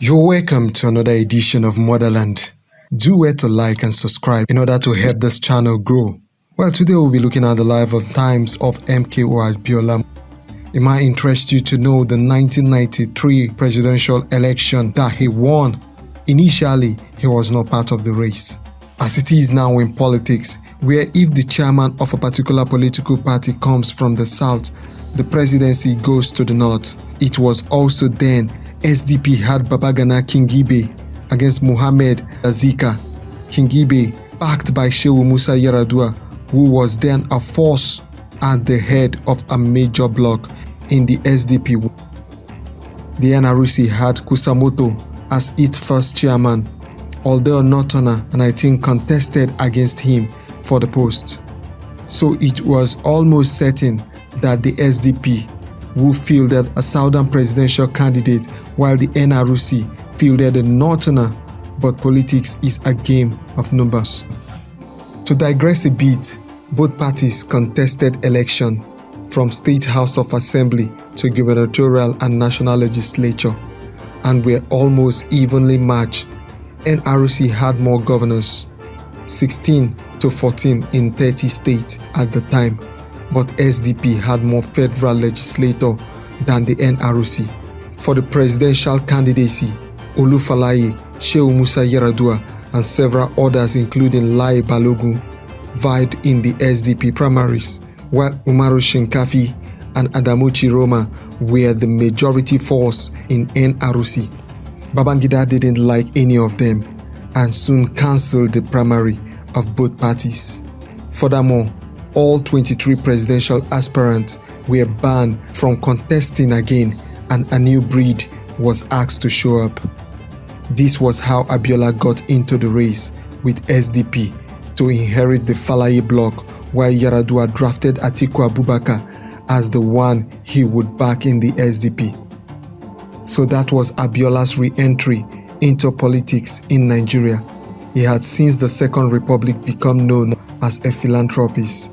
You're welcome to another edition of Motherland. Do where to like and subscribe in order to help this channel grow. Well, today we'll be looking at the life of times of MKO Abiola. It might interest you to know the 1993 presidential election that he won. Initially, he was not part of the race. As it is now in politics, where if the chairman of a particular political party comes from the south, the presidency goes to the north. It was also then SDP had Babagana Kingibe against Mohamed Azika. Kingibe, backed by Shehu Musa Yaradua, who was then a force at the head of a major bloc in the SDP. The NRC had Kusamoto as its first chairman, although Northerner and I think contested against him for the post. So it was almost certain that the SDP who fielded a southern presidential candidate while the NRC fielded a northerner, but politics is a game of numbers. To digress a bit, both parties contested election from State House of Assembly to gubernatorial and national legislature and were almost evenly matched. NRC had more governors, 16 to 14 in 30 states at the time, but SDP had more federal legislator than the NRC. For the presidential candidacy, Olufalaye, Shehu Musa Yaradua, and several others including Lai Balogun vied in the SDP primaries, while Umaru Shinkafi and Adamu Chiroma were the majority force in NRC. Babangida didn't like any of them and soon cancelled the primary of both parties. Furthermore, all 23 presidential aspirants were banned from contesting again and a new breed was asked to show up. This was how Abiola got into the race with SDP to inherit the Falaye bloc, while Yaradua drafted Atiku Abubakar as the one he would back in the SDP. So that was Abiola's re-entry into politics in Nigeria. He had since the Second Republic become known as a philanthropist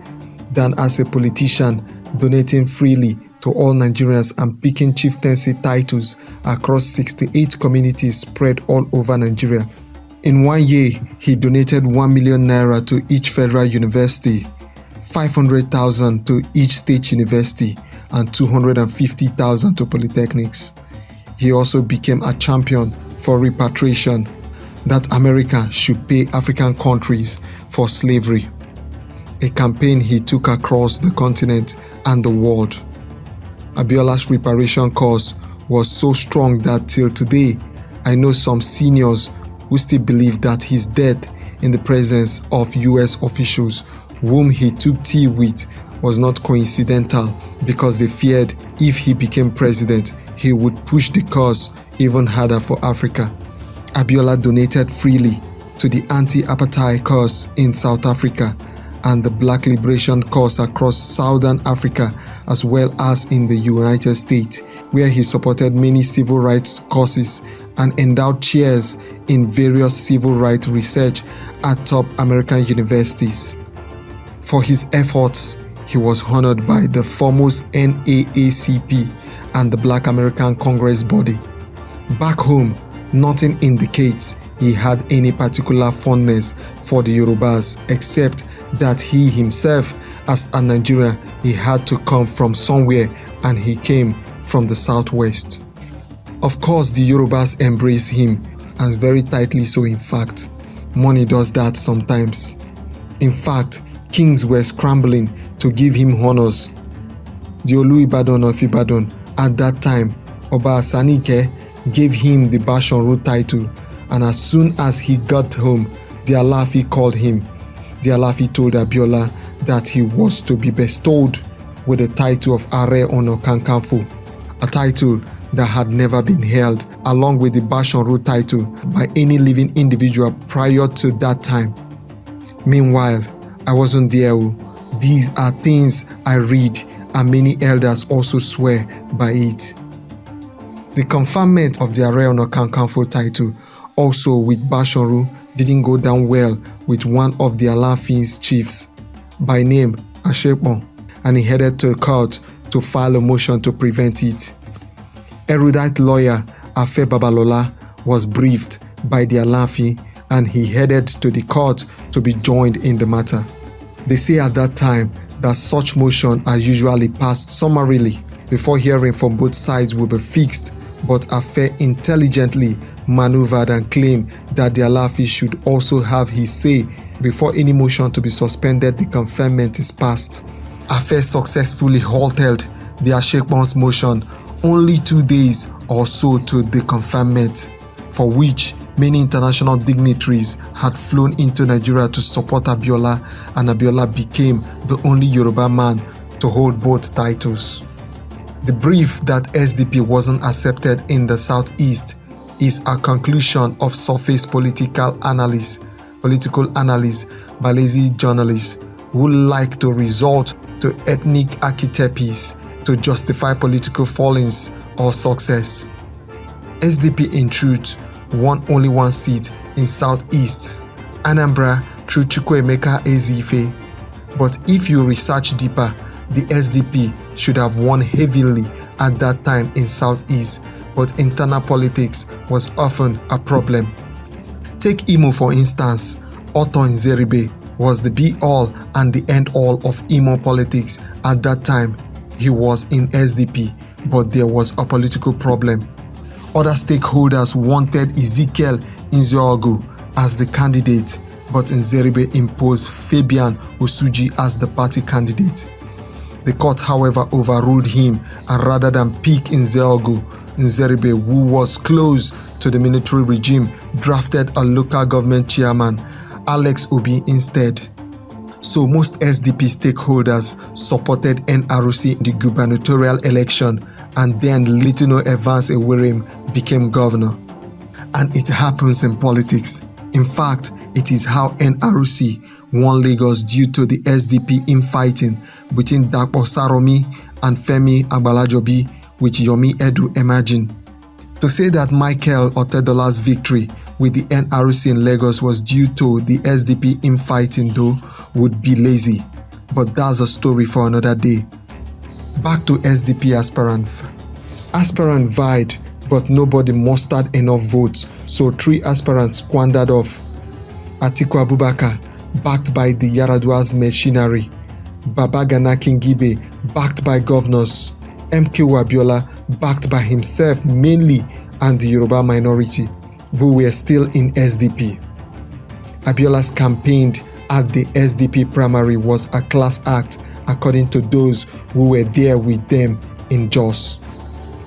than as a politician, donating freely to all Nigerians and picking chieftaincy titles across 68 communities spread all over Nigeria. In 1 year, he donated 1 million naira to each federal university, 500,000 to each state university, and 250,000 to polytechnics. He also became a champion for repatriation, that America should pay African countries for slavery, a campaign he took across the continent and the world. Abiola's reparation cause was so strong that till today, I know some seniors who still believe that his death in the presence of US officials whom he took tea with was not coincidental, because they feared if he became president, he would push the cause even harder for Africa. Abiola donated freely to the anti-apartheid cause in South Africa and the Black liberation cause across Southern Africa, as well as in the United States, where he supported many civil rights causes and endowed chairs in various civil rights research at top American universities. For his efforts, he was honored by the foremost NAACP and the Black American Congress body. Back home, nothing indicates he had any particular fondness for the Yorubas, except that he himself, as a Nigerian, he had to come from somewhere and he came from the southwest. Of course, the Yorubas embrace him, and very tightly so. In fact, money does that sometimes. In fact, kings were scrambling to give him honors. The Olu Ibadan of Ibadan at that time, Oba Asanike, gave him the Bashorun title, and as soon as he got home, the Alafi called him. The Alafi told Abiola that he was to be bestowed with the title of Are Ono Kakanfo, a title that had never been held, along with the Bashorun title, by any living individual prior to that time. Meanwhile, I wasn't there. These are things I read, and many elders also swear by it. The conferment of the Are Ono Kakanfo title, also with Bashorun, didn't go down well with one of the Alafin's chiefs, by name Ashepon, and he headed to court to file a motion to prevent it. Erudite lawyer Afe Babalola was briefed by the Alaafin and he headed to the court to be joined in the matter. They say at that time that such motions are usually passed summarily before hearing from both sides will be fixed, but Afe intelligently maneuvered and claimed that the Alaafin should also have his say before any motion to be suspended the conferment is passed. Afe successfully halted the Ashekpon's motion only 2 days or so to the conferment, for which many international dignitaries had flown into Nigeria to support Abiola, and Abiola became the only Yoruba man to hold both titles. The brief that SDP wasn't accepted in the Southeast is a conclusion of surface political analysis by lazy journalists who like to resort to ethnic archetypes to justify political fallings or success. SDP in truth won only one seat in Southeast, Anambra, through Chukwuemeka Ezefe. But if you research deeper, the SDP should have won heavily at that time in Southeast, but internal politics was often a problem. Take Imo for instance. Otto Nzeribe was the be-all and the end-all of Imo politics at that time. He was in SDP, but there was a political problem. Other stakeholders wanted Ezekiel Nziogo as the candidate, but Nzeribe imposed Fabian Osuji as the party candidate. The court, however, overruled him, and rather than pick Nziogo, Nzeribe, who was close to the military regime, drafted a local government chairman, Alex Obi, instead. So most SDP stakeholders supported NRC in the gubernatorial election, and then Litino Evans Ewerem became governor. And it happens in politics. In fact, it is how NRC won Lagos due to the SDP infighting between Dapo Saromi and Femi Agbalajobi, with Yomi Edu emerging. To say that Michael Otedola's victory with the NRC in Lagos was due to the SDP infighting though would be lazy, but that's a story for another day. Back to SDP aspirant. Aspirant vied, but nobody mustered enough votes, so 3 aspirants squandered off. Atiku Abubakar, backed by the Yaradua's machinery. Babagana Kingibe, backed by governors. MKO Abiola, backed by himself mainly and the Yoruba minority, who were still in SDP. Abiola's campaign at the SDP primary was a class act according to those who were there with them in Jos.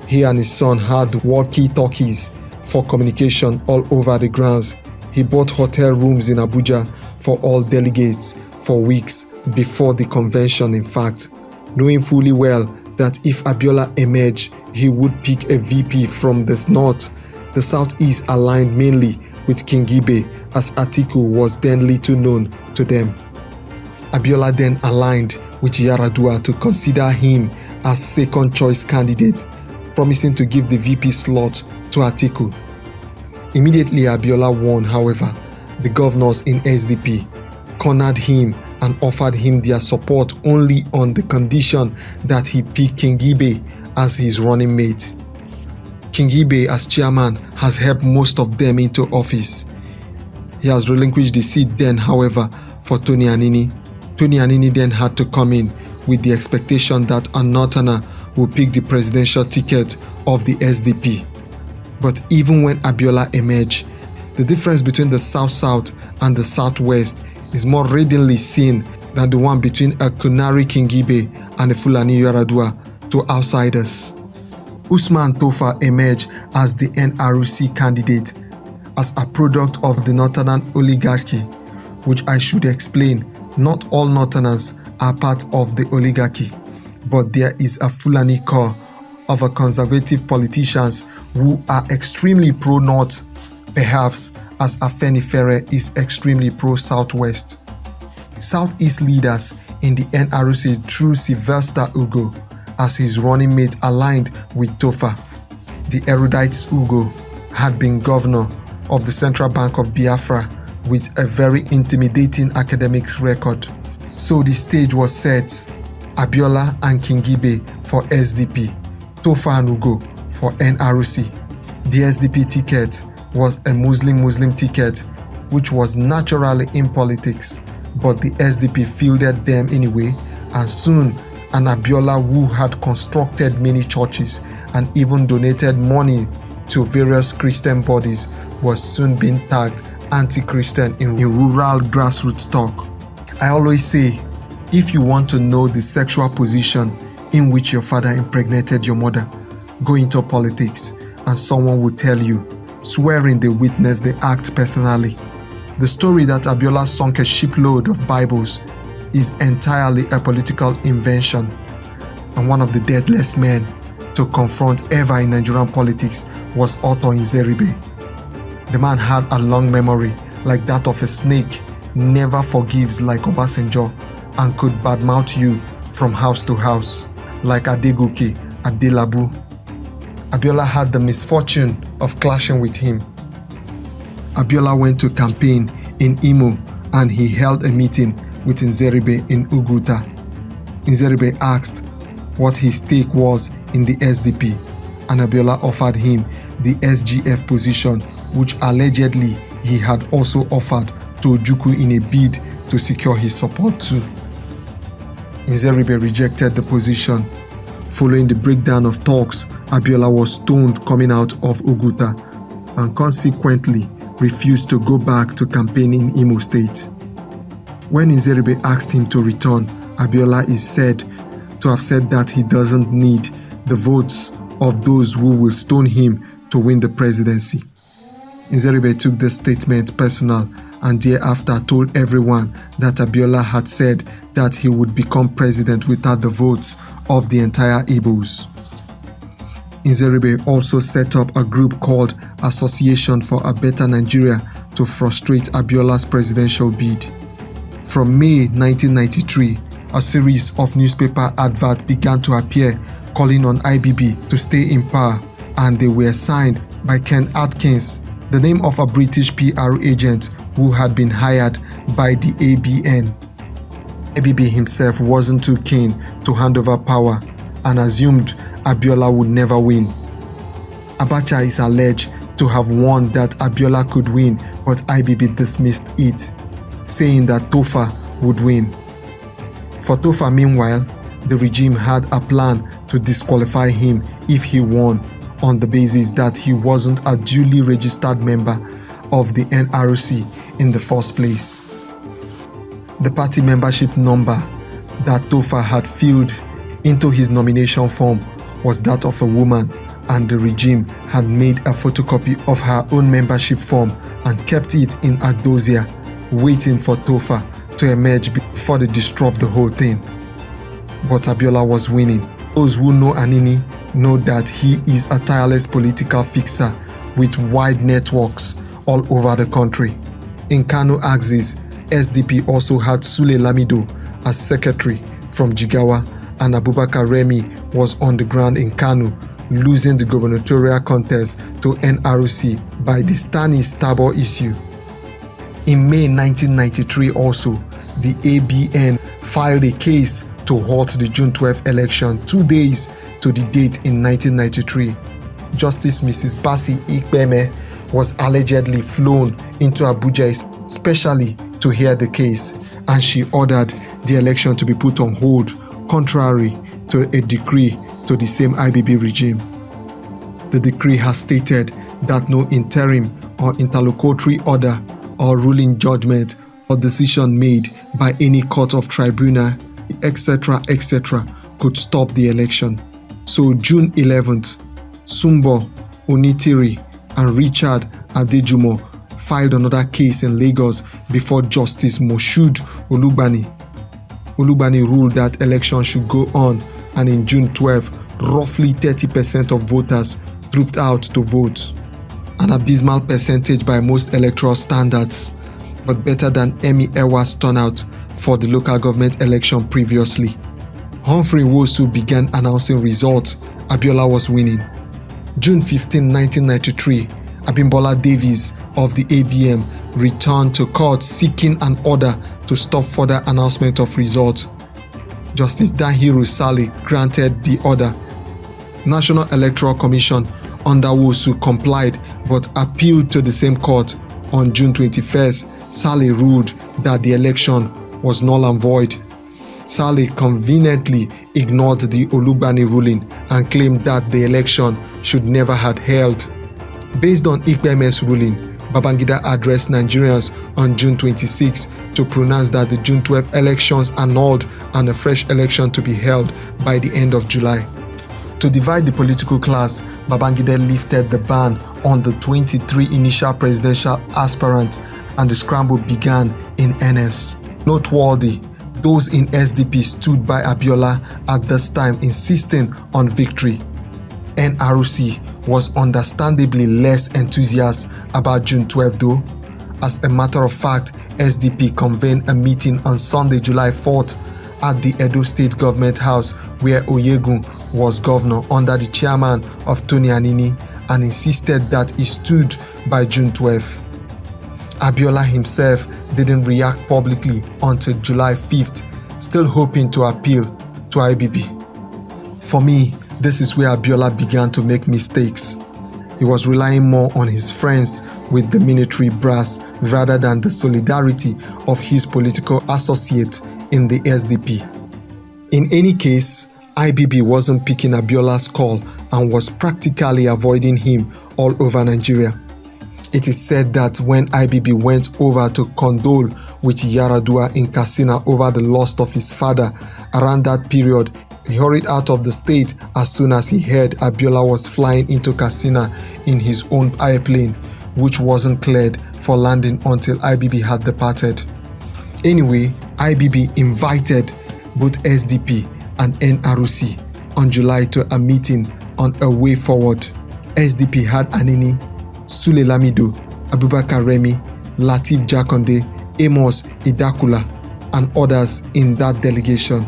He and his son had walkie-talkies for communication all over the grounds. He bought hotel rooms in Abuja for all delegates for weeks before the convention, in fact, knowing fully well that if Abiola emerged, he would pick a VP from the north. The Southeast aligned mainly with Kingibe, as Atiku was then little known to them. Abiola then aligned with Yaradua to consider him as second choice candidate, promising to give the VP slot to Atiku. Immediately Abiola won, however, the governors in SDP cornered him and offered him their support only on the condition that he pick Kingibe as his running mate. Kingibe, as chairman, has helped most of them into office. He has relinquished the seat then, however, for Tony Anini. Tony Anini then had to come in with the expectation that a Northerner will pick the presidential ticket of the SDP. But even when Abiola emerged, the difference between the South-South and the Southwest is more readily seen than the one between a Kunari Kingibe and a Fulani Yaradua to outsiders. Usman Tofa emerged as the NRC candidate as a product of the Northern oligarchy, which I should explain. Not all Northerners are part of the oligarchy, but there is a Fulani core of a conservative politicians who are extremely pro-North, perhaps as Afenifere is extremely pro-Southwest. Southeast leaders in the NRC through Sylvester Ugo as his running mate aligned with Tofa. The erudite Ugo had been governor of the Central Bank of Biafra with a very intimidating academic record. So the stage was set: Abiola and Kingibe for SDP, Tofa and Ugo for NRC. The SDP ticket was a Muslim ticket, which was naturally in politics, but the SDP fielded them anyway, and soon an Abiola who had constructed many churches and even donated money to various Christian bodies was soon being tagged anti-Christian in rural grassroots talk. I always say, if you want to know the sexual position in which your father impregnated your mother, go into politics and someone will tell you, swearing they witnessed the act personally. The story that Abiola sunk a shipload of Bibles is entirely a political invention, and one of the deadliest men to confront ever in Nigerian politics was Otto Nzeribe. The man had a long memory like that of a snake, never forgives like Obasanjo, and could badmouth you from house to house like Adegoke, Adelabu. Abiola had the misfortune of clashing with him. Abiola went to campaign in Imo and he held a meeting with Nzeribe in Uguta. Nzeribe asked what his stake was in the SDP, and Abiola offered him the SGF position, which allegedly he had also offered to Ojukwu in a bid to secure his support too. Nzeribe rejected the position. Following the breakdown of talks, Abiola was stoned coming out of Uguta and consequently refused to go back to campaign in Imo State. When Nzeribe asked him to return, Abiola is said to have said that he doesn't need the votes of those who will stone him to win the presidency. Nzeribe took the statement personal and thereafter told everyone that Abiola had said that he would become president without the votes of the entire Igbos. Nzeribe also set up a group called Association for a Better Nigeria to frustrate Abiola's presidential bid. From May 1993, a series of newspaper adverts began to appear calling on IBB to stay in power, and they were signed by Ken Atkins, the name of a British PR agent who had been hired by the ABN. ABB himself wasn't too keen to hand over power and assumed Abiola would never win. Abacha is alleged to have warned that Abiola could win, but IBB dismissed it, saying that Tofa would win. For Tofa, meanwhile, the regime had a plan to disqualify him if he won, on the basis that he wasn't a duly registered member of the NRC in the first place. The party membership number that Tofa had filled into his nomination form was that of a woman, and the regime had made a photocopy of her own membership form and kept it in Adosia, waiting for Tofa to emerge before they disrupt the whole thing. But Abiola was winning. Those who know Anini know that he is a tireless political fixer with wide networks all over the country. In Kano axis, SDP also had Sule Lamido as secretary from Jigawa, and Abubakar Remi was on the ground in Kano, losing the gubernatorial contest to NRC by the Stani-Stabo issue. In May 1993 also, the ABN filed a case to halt the June 12 election 2 days to the date in 1993. Justice Mrs. Basi Ikpeme was allegedly flown into Abuja specially to hear the case, and she ordered the election to be put on hold, contrary to a decree to the same IBB regime. The decree has stated that no interim or interlocutory order or ruling judgment or decision made by any court of tribunal, etc., could stop the election. So June 11th, Sumbo Onitiri and Richard Adejumo filed another case in Lagos before Justice Moshood Olugbani. Olugbani ruled that election should go on, and in June 12, roughly 30% of voters trooped out to vote. An abysmal percentage by most electoral standards, but better than Emi Ewa's turnout for the local government election previously. Humphrey Wosu began announcing results. Abiola was winning. June 15, 1993, Abimbola Davies of the ABM returned to court seeking an order to stop further announcement of results. Justice Dahiru Sale granted the order. National Electoral Commission Underwosu complied but appealed to the same court. On June 21st, Saleh ruled that the election was null and void. Saleh conveniently ignored the Olugbani ruling and claimed that the election should never have held. Based on Ikpeme's ruling, Babangida addressed Nigerians on June 26 to pronounce that the June 12 elections annulled and a fresh election to be held by the end of July. To divide the political class, Babangida lifted the ban on the 23 initial presidential aspirants and the scramble began in earnest. Noteworthy, those in SDP stood by Abiola at this time, insisting on victory. NRC was understandably less enthusiastic about June 12 though. As a matter of fact, SDP convened a meeting on Sunday, July 4th at the Edo State Government House where Oyegun was governor under the chairman of Tony Anini and insisted that he stood by June 12. Abiola himself didn't react publicly until July 5th, still hoping to appeal to IBB. For me, this is where Abiola began to make mistakes. He was relying more on his friends with the military brass rather than the solidarity of his political associate in the SDP. In any case, IBB wasn't picking Abiola's call and was practically avoiding him all over Nigeria. It is said that when IBB went over to condole with Yaradua in Katsina over the loss of his father, around that period, he hurried out of the state as soon as he heard Abiola was flying into Katsina in his own airplane, which wasn't cleared for landing until IBB had departed. Anyway, IBB invited both SDP and NRC on July to a meeting on a way forward. SDP had Anini, Sule Lamido, Abubakar Remi, Lateef Jakonde, Amos Idakula, and others in that delegation.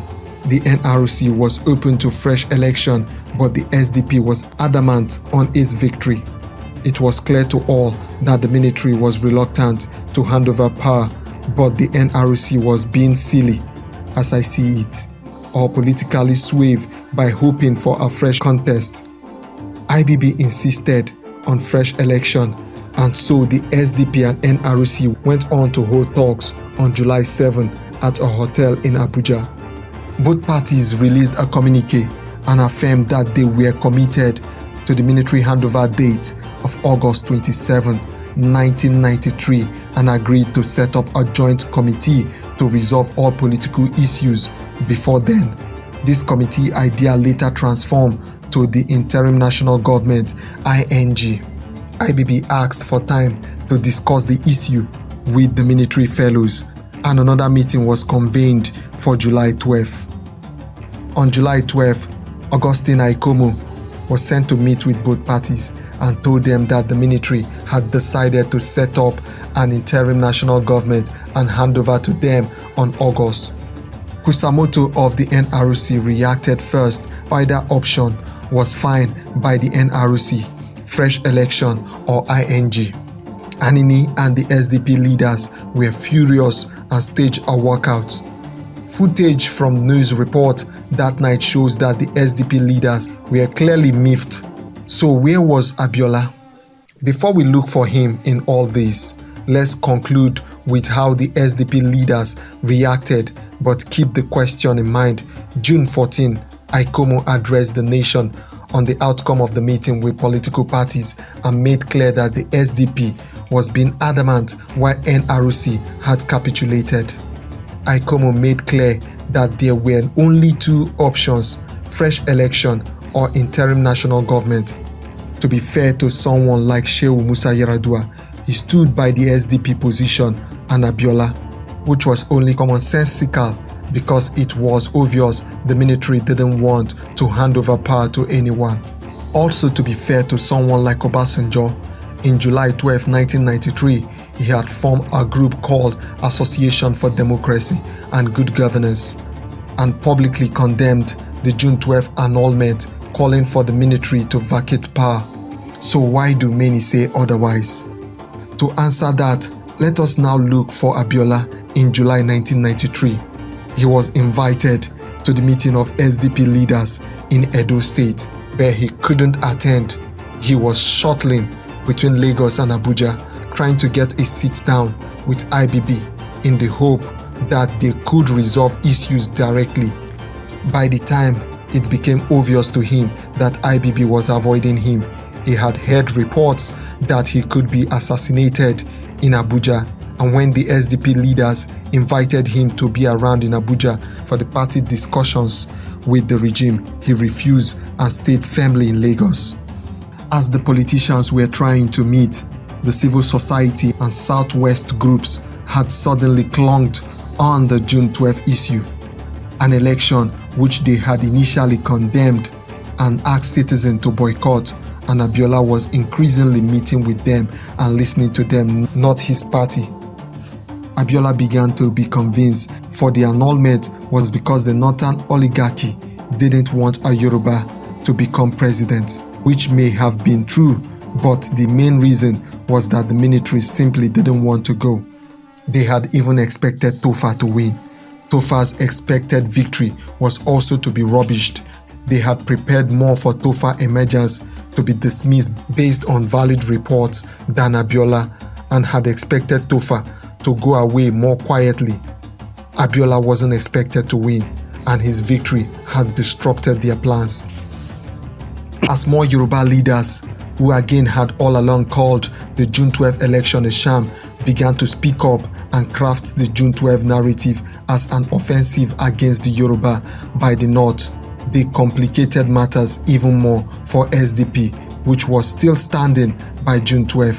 The NRC was open to fresh election, but the SDP was adamant on its victory. It was clear to all that the military was reluctant to hand over power, but the NRC was being silly, as I see it, or politically swayed by hoping for a fresh contest. IBB insisted on fresh election, and so the SDP and NRC went on to hold talks on July 7 at a hotel in Abuja. Both parties released a communique and affirmed that they were committed to the military handover date of August 27, 1993, and agreed to set up a joint committee to resolve all political issues before then. This committee idea later transformed to the Interim National Government (ING). IBB asked for time to discuss the issue with the military fellows, and another meeting was convened for July 12. On July 12, Augustine Aikomo was sent to meet with both parties and told them that the military had decided to set up an interim national government and hand over to them on August. Kusamoto of the NRC reacted first. Either option was fine by the NRC, fresh election or ING. Anini and the SDP leaders were furious and staged a walkout. Footage from news report that night shows that the SDP leaders were clearly miffed. So where was Abiola? Before we look for him in all this, let's conclude with how the SDP leaders reacted, but keep the question in mind. June 14, Aikomo addressed the nation on the outcome of the meeting with political parties and made clear that the SDP was being adamant while NRC had capitulated. Aikomo made clear that there were only two options: fresh election or interim national government. To be fair to someone like Shehu Musa Yaradua, he stood by the SDP position and Abiola, which was only commonsensical because it was obvious the military didn't want to hand over power to anyone. Also, to be fair to someone like Obasanjo, in July 12, 1993, he had formed a group called Association for Democracy and Good Governance and publicly condemned the June 12 annulment, calling for the military to vacate power. So why do many say otherwise? To answer that, let us now look for Abiola in July 1993. He was invited to the meeting of SDP leaders in Edo State, but he couldn't attend. he was shuttling between Lagos and Abuja, trying to get a sit down with IBB in the hope that they could resolve issues directly. By the time it became obvious to him that IBB was avoiding him, he had heard reports that he could be assassinated in Abuja, and when the SDP leaders invited him to be around in Abuja for the party discussions with the regime, he refused and stayed firmly in Lagos. As the politicians were trying to meet, the civil society and Southwest groups had suddenly clung on the June 12 issue, an election which they had initially condemned and asked citizens to boycott, and Abiola was increasingly meeting with them and listening to them, not his party. Abiola began to be convinced for the annulment was because the northern oligarchy didn't want a Yoruba to become president, which may have been true, but the main reason was that the military simply didn't want to go. They had even expected Tofa to win. Tofa's expected victory was also to be rubbished. They had prepared more for Tofa emergence to be dismissed based on valid reports than Abiola, and had expected Tofa to go away more quietly. Abiola wasn't expected to win, and his victory had disrupted their plans. As more Yoruba leaders, who again had all along called the June 12 election a sham, began to speak up and craft the June 12 narrative as an offensive against the Yoruba by the North, they complicated matters even more for SDP, which was still standing by June 12.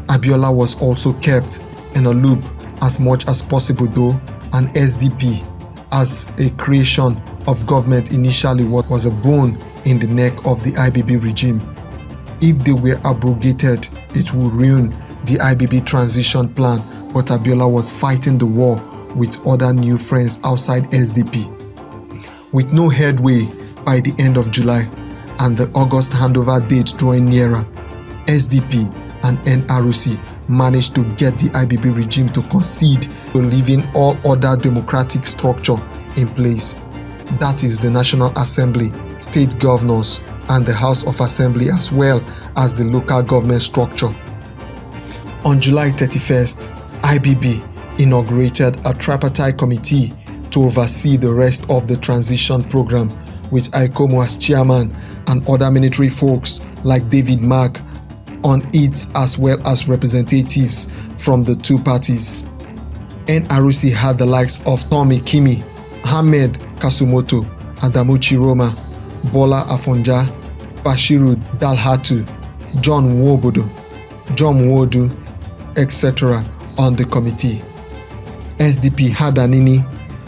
Abiola was also kept in a loop as much as possible, though, and SDP, as a creation of government, initially was a bone in the neck of the IBB regime. If they were abrogated, it would ruin the IBB transition plan, but Abiola was fighting the war with other new friends outside SDP. With no headway by the end of July and the August handover date drawing nearer, SDP and NRC managed to get the IBB regime to concede to leaving all other democratic structure in place. That is the National Assembly, state governors, and the House of Assembly, as well as the local government structure. On July 31st, IBB inaugurated a tripartite committee to oversee the rest of the transition program, with ICOMO as chairman and other military folks like David Mark on it, as well as representatives from the two parties. NRC had the likes of Tommy Kimi, Ahmed Kasumoto, Adamu Chiroma, Bola Afonja, Bashiru Dalhatu, John Nwobodo, John Nwodu, etc. on the committee. SDP had Anini,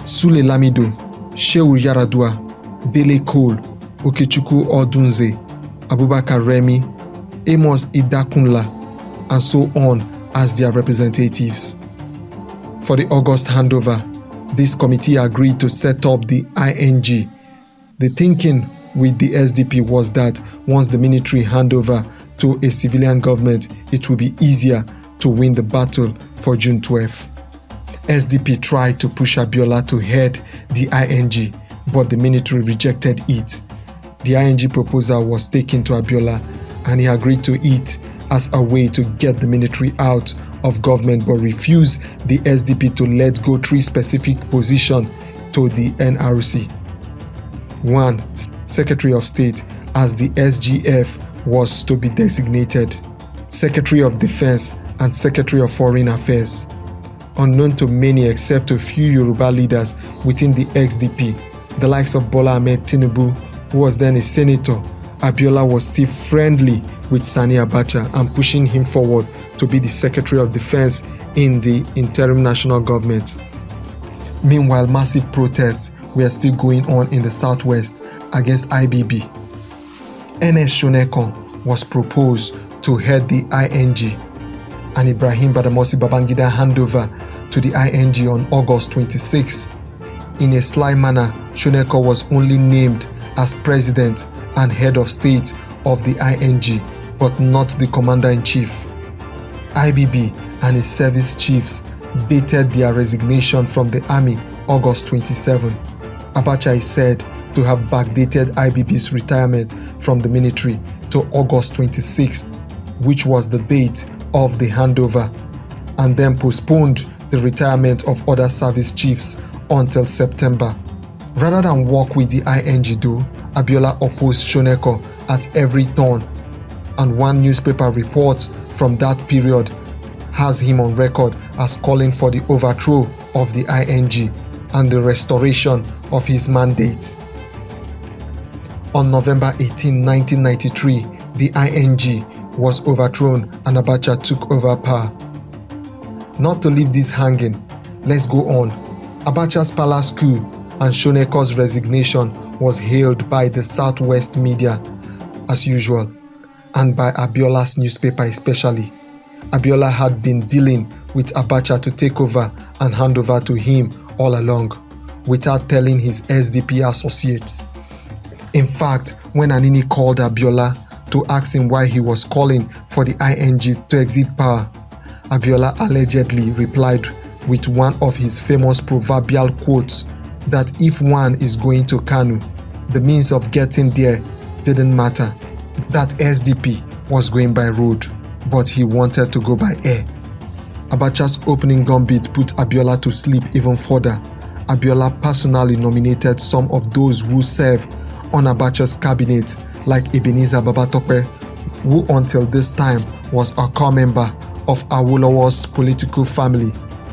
Sule Lamido, Shehu Yaradua, Dele Cole, Okechukwu Odunze, Abubakar Remi, Amos Idakunla, and so on as their representatives. For the August handover, this committee agreed to set up the ING. The thinking with the SDP was that once the military hand over to a civilian government, it will be easier to win the battle for June 12. SDP tried to push Abiola to head the ING, but the military rejected it. The ING proposal was taken to Abiola, and he agreed to it as a way to get the military out of government, but refused the SDP to let go three specific positions to the NRC. 1. Secretary of State, as the SGF was to be designated, Secretary of Defense, and Secretary of Foreign Affairs. Unknown to many except a few Yoruba leaders within the SDP, the likes of Bola Ahmed Tinubu, who was then a senator, Abiola was still friendly with Sani Abacha and pushing him forward to be the Secretary of Defense in the interim national government. Meanwhile, massive protests were still going on in the southwest against IBB. NS Shonekon was proposed to head the ING, and Ibrahim Badamasi Babangida handover to the ING on August 26. In a sly manner, Shonekon was only named as president and head of state of the ING, but not the commander-in-chief. IBB and his service chiefs dated their resignation from the army August 27. Abacha is said to have backdated IBB's retirement from the military to August 26th, which was the date of the handover, and then postponed the retirement of other service chiefs until September. Rather than work with the ING though, Abiola opposed Shoneko at every turn, and one newspaper report from that period has him on record as calling for the overthrow of the ING and the restoration of his mandate. On November 18, 1993, the ING was overthrown and Abacha took over power. Not to leave this hanging, let's go on. Abacha's palace coup and Shoneko's resignation was hailed by the Southwest media as usual, and by Abiola's newspaper especially. Abiola had been dealing with Abacha to take over and hand over to him all along, without telling his SDP associates. In fact, when Anini called Abiola to ask him why he was calling for the ING to exit power, Abiola allegedly replied with one of his famous proverbial quotes that if one is going to Kanu, the means of getting there didn't matter, that SDP was going by road, but he wanted to go by air. Abacha's opening gambit put Abiola to sleep even further. Abiola personally nominated some of those who serve on Abacha's cabinet, like Ebenezer Babatope, who until this time was a core member of Awolowo's political family,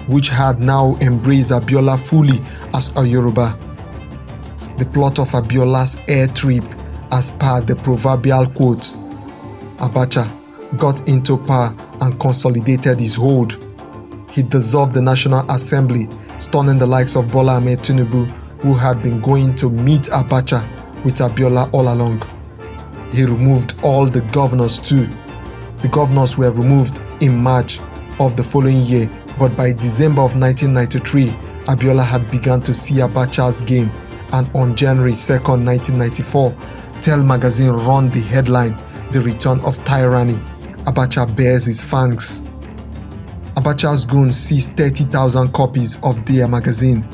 which had now embraced Abiola fully as a Yoruba. The plot of Abiola's air trip, as per the proverbial quote, Abacha got into power and consolidated his hold. He dissolved the National Assembly, stunning the likes of Bola Ahmed Tinubu, who had been going to meet Abacha with Abiola all along. He removed all the governors too. The governors were removed in March of the following year, but by December of 1993, Abiola had begun to see Abacha's game, and on January 2nd, 1994, Tel magazine ran the headline, "The Return of Tyranny. Abacha bears his fangs." Abacha's goons seized 30,000 copies of their magazine.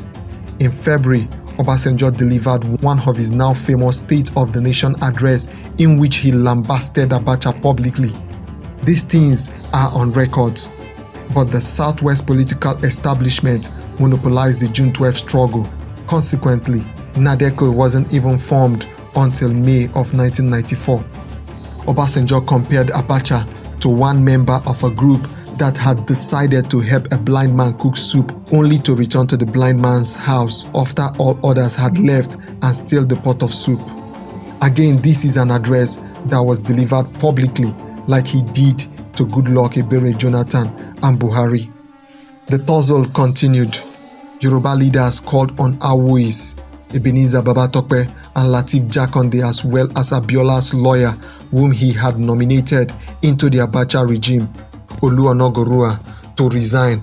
In February, Obasanjo delivered one of his now famous State of the Nation address in which he lambasted Abacha publicly. These things are on record, but the Southwest political establishment monopolized the June 12 struggle. Consequently, NADECO wasn't even formed until May of 1994. Obasanjo compared Abacha to one member of a group that had decided to help a blind man cook soup only to return to the blind man's house after all others had left and steal the pot of soup. Again, this is an address that was delivered publicly like he did to Goodluck Ebele Jonathan and Buhari. The tussle continued. Yoruba leaders called on Awois, Ebenezer Babatope and Lateef Jakonde, as well as Abiola's lawyer, whom he had nominated into the Abacha regime, Oluonogorua, to resign,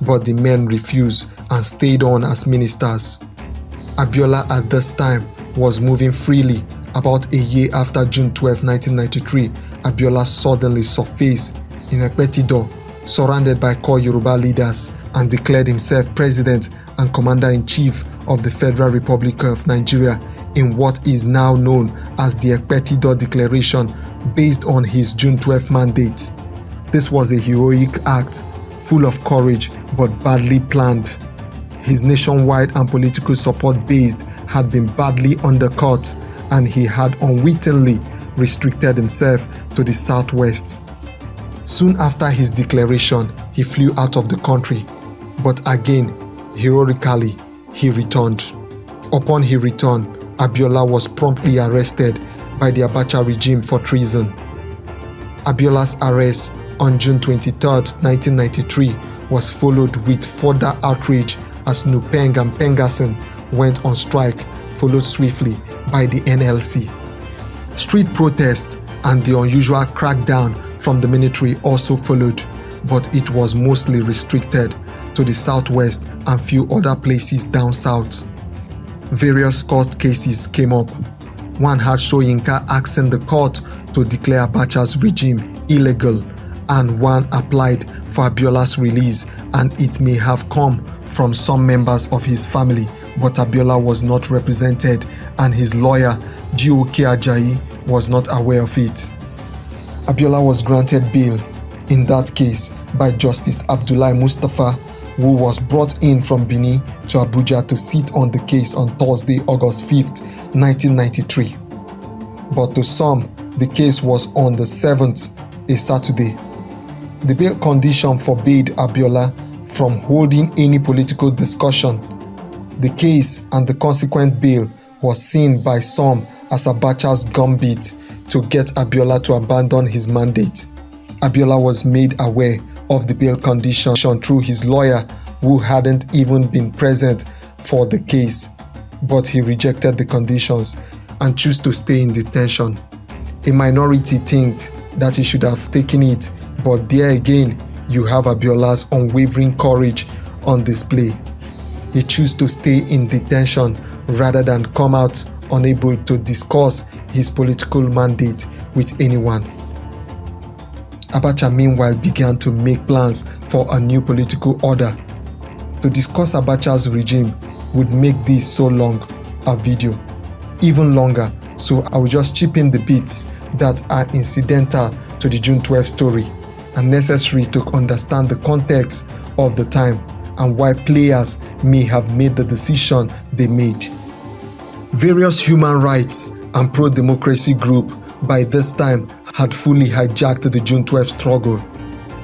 but the men refused and stayed on as ministers. Abiola at this time was moving freely. About a year after June 12, 1993, Abiola suddenly surfaced in Ekpetido, surrounded by core Yoruba leaders, and declared himself president and commander-in-chief of the Federal Republic of Nigeria in what is now known as the Ekpetido Declaration, based on his June 12 mandate. This was a heroic act, full of courage but badly planned. His nationwide and political support base had been badly undercut, and he had unwittingly restricted himself to the Southwest. Soon after his declaration, he flew out of the country, but again, heroically, he returned. Upon his return, Abiola was promptly arrested by the Abacha regime for treason. Abiola's arrest on June 23, 1993 was followed with further outrage as Nupeng and Pengasson went on strike, followed swiftly by the NLC. Street protests and the unusual crackdown from the military also followed, but it was mostly restricted to the Southwest and few other places down south. Various court cases came up. One had Soyinka asking the court to declare Abacha's regime illegal, and one applied for Abiola's release, and it may have come from some members of his family, but Abiola was not represented and his lawyer, G.O.K. Ajayi, was not aware of it. Abiola was granted bail in that case by Justice Abdullahi Mustafa, who was brought in from Benin to Abuja to sit on the case on Thursday, August 5th, 1993. But to some, the case was on the 7th, a Saturday. The bail condition forbade Abiola from holding any political discussion. The case and the consequent bail was seen by some as Abacha's gambit to get Abiola to abandon his mandate. Abiola was made aware of the bail condition through his lawyer, who hadn't even been present for the case, but he rejected the conditions and chose to stay in detention. A minority think that he should have taken it, but there again, you have Abiola's unwavering courage on display. He chose to stay in detention rather than come out unable to discuss his political mandate with anyone. Abacha meanwhile began to make plans for a new political order. To discuss Abacha's regime would make this so long a video, even longer, so I will just chip in the bits that are incidental to the June 12 story and necessary to understand the context of the time and why players may have made the decision they made. Various human rights and pro-democracy groups by this time had fully hijacked the June 12 struggle,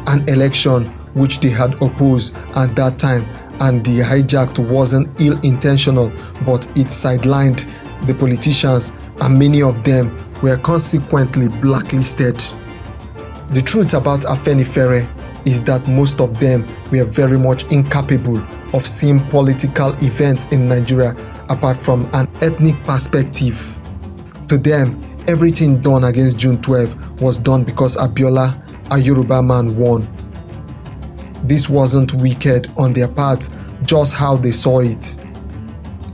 an election which they had opposed at that time, and the hijack wasn't ill-intentional, but it sidelined the politicians, and many of them were consequently blacklisted. The truth about Afenifere is that most of them were very much incapable of seeing political events in Nigeria apart from an ethnic perspective. To them, everything done against June 12 was done because Abiola, a Yoruba man, won. This wasn't wicked on their part, just how they saw it.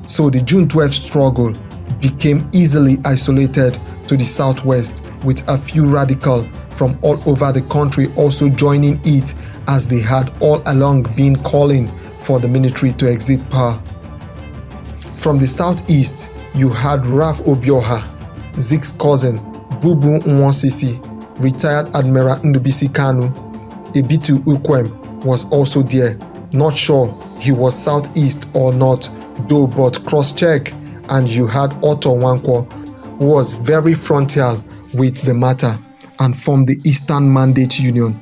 So the June 12 struggle became easily isolated to the southwest, with a few radicals from all over the country also joining it, as they had all along been calling for the military to exit power. From the southeast, you had Ralph Obioha, Zeke's cousin, Bubu Nwansisi, retired Admiral Ndubisi Kanu. Ebitu Ukwem was also there. Not sure he was southeast or not, though, but cross-check, and you had Otto Nwankwo, who was very frontal with the matter and formed the Eastern Mandate Union.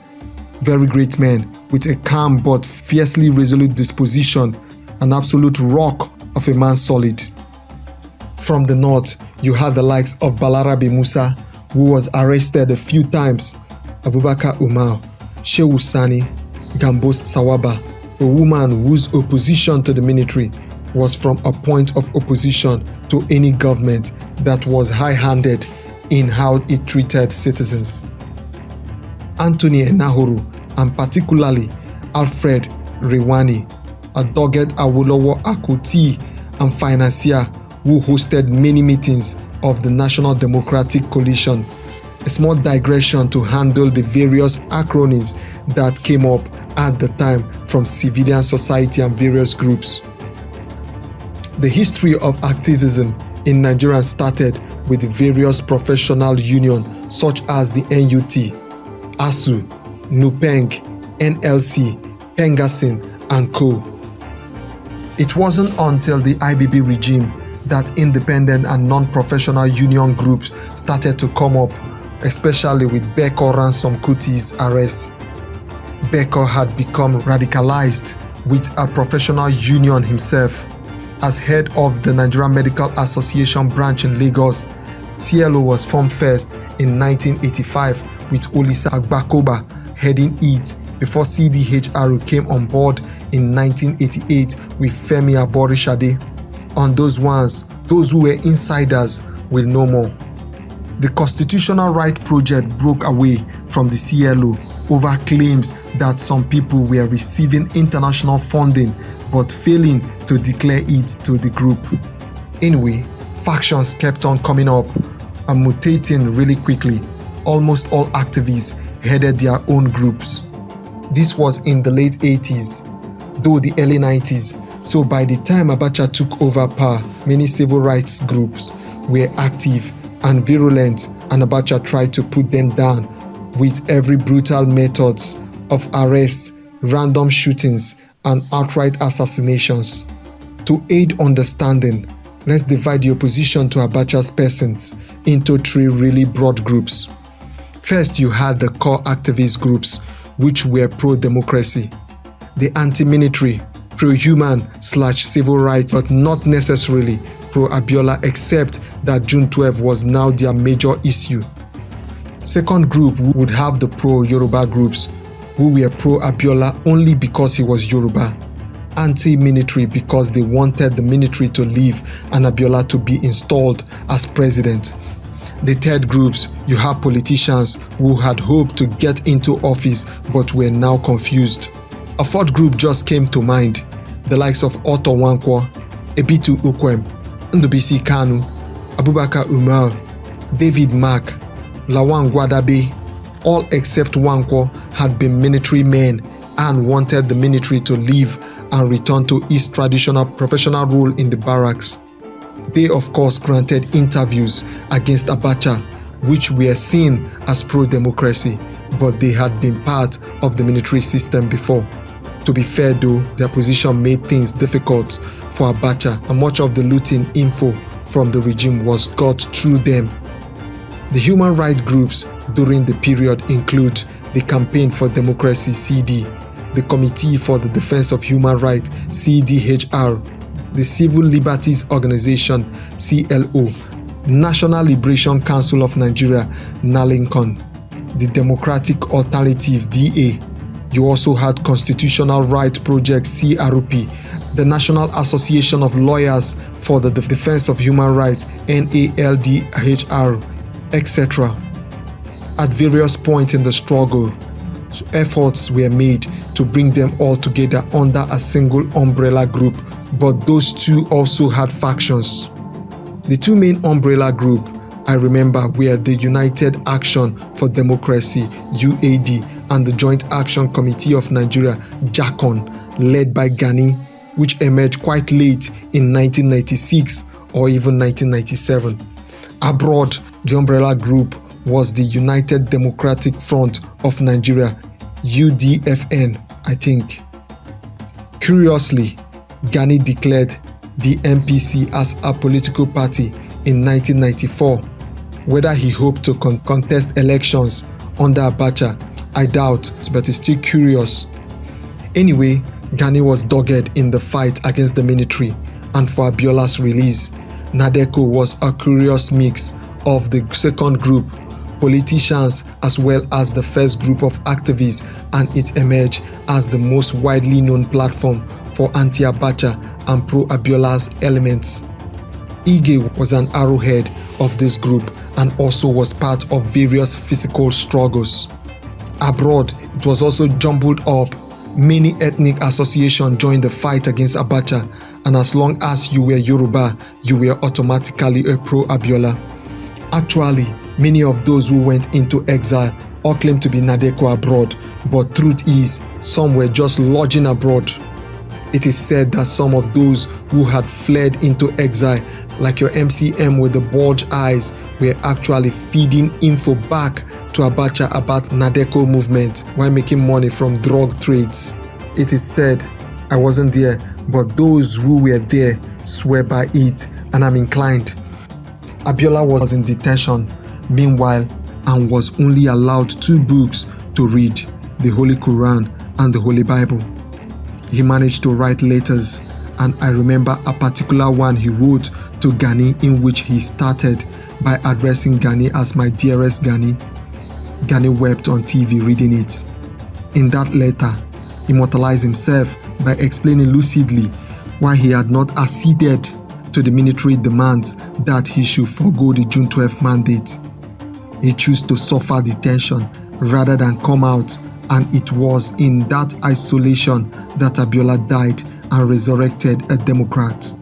Very great man with a calm but fiercely resolute disposition, an absolute rock of a man solid. From the north, you had the likes of Balarabe Musa, who was arrested a few times, Abubakar Umar, Shehu Sani, Gambo Sawaba, a woman whose opposition to the military was from a point of opposition to any government that was high-handed in how it treated citizens. Anthony Enahoro, and particularly Alfred Rewani, a dogged Awolowo Akoti and financier who hosted many meetings of the National Democratic Coalition. A small digression to handle the various acronyms that came up at the time from civilian society and various groups. The history of activism in Nigeria started with various professional unions such as the NUT, ASU, NUPENG, NLC, Pengasin, and Co. It wasn't until the IBB regime that independent and non-professional union groups started to come up, especially with Beko Ransom Kuti's arrest. Beko had become radicalized with a professional union himself. As head of the Nigerian Medical Association branch in Lagos, CLO was formed first in 1985 with Olisa Agbakoba heading it, before CDHRO came on board in 1988 with Femi Aborishade. On those ones, those who were insiders will know more. The Constitutional Right Project broke away from the CLO over claims that some people were receiving international funding but failing to declare it to the group. Anyway, factions kept on coming up and mutating really quickly. Almost all activists headed their own groups. This was in the late 80s, though the early 90s. So by the time Abacha took over power, many civil rights groups were active and virulent, and Abacha tried to put them down with every brutal methods of arrests, random shootings, and outright assassinations. To aid understanding, let's divide the opposition to Abacha's persons into three really broad groups. First, you had the core activist groups, which were pro-democracy, the anti-military, pro-human/civil rights, but not necessarily pro-Abiola, except that June 12 was now their major issue. Second group would have the pro-Yoruba groups, who were pro-Abiola only because he was Yoruba, anti-military because they wanted the military to leave and Abiola to be installed as president. The third groups, you have politicians who had hoped to get into office but were now confused. A fourth group just came to mind, the likes of Otto Nwankwo, Ebitu Ukwem, Ndubisi Kanu, Abubakar Umar, David Mark, Lawan Gwadabe. All except Nwankwo had been military men and wanted the military to leave and return to its traditional professional role in the barracks. They of course granted interviews against Abacha, which were seen as pro-democracy, but they had been part of the military system before. To be fair though, their position made things difficult for Abacha, and much of the looting info from the regime was got through them. The human rights groups during the period include the Campaign for Democracy (CD), the Committee for the Defense of Human Rights (CDHR), the Civil Liberties Organization (CLO), National Liberation Council of Nigeria (NALINCON), the Democratic Alternative (DA). You also had Constitutional Rights Project (CRP), the National Association of Lawyers for the Defense of Human Rights (NALDHR), etc. At various points in the struggle, efforts were made to bring them all together under a single umbrella group, but those two also had factions. The two main umbrella groups I remember were the United Action for Democracy (UAD) and the Joint Action Committee of Nigeria (JACON), led by Gani, which emerged quite late in 1996 or even 1997. Abroad, the umbrella group was the United Democratic Front of Nigeria (UDFN), I think. Curiously, Gani declared the MPC as a political party in 1994. Whether he hoped to contest elections under Abacha, I doubt, but it's still curious. Anyway, Gani was dogged in the fight against the military, and for Abiola's release, NADECO was a curious mix of the second group, politicians, as well as the first group of activists, and it emerged as the most widely known platform for anti-Abacha and pro-Abiola's elements. Ige was an arrowhead of this group and also was part of various physical struggles. Abroad, it was also jumbled up. Many ethnic associations joined the fight against Abacha, and as long as you were Yoruba, you were automatically a pro-Abiola. Actually, many of those who went into exile all claimed to be NADECO abroad, but truth is, some were just lodging abroad. It is said that some of those who had fled into exile, like your MCM with the bulge eyes, were actually feeding info back to Abacha about NADECO movement while making money from drug trades. It is said, I wasn't there, but those who were there swear by it, and I'm inclined. Abiola was in detention, meanwhile, and was only allowed 2 books to read, the Holy Quran and the Holy Bible. He managed to write letters, and I remember a particular one he wrote to Gani in which he started by addressing Gani as my dearest Gani. Gani wept on TV reading it. In that letter, he immortalized himself by explaining lucidly why he had not acceded to the military demands that he should forego the June 12 mandate. He chose to suffer detention rather than come out, and it was in that isolation that Abiola died and resurrected a Democrat.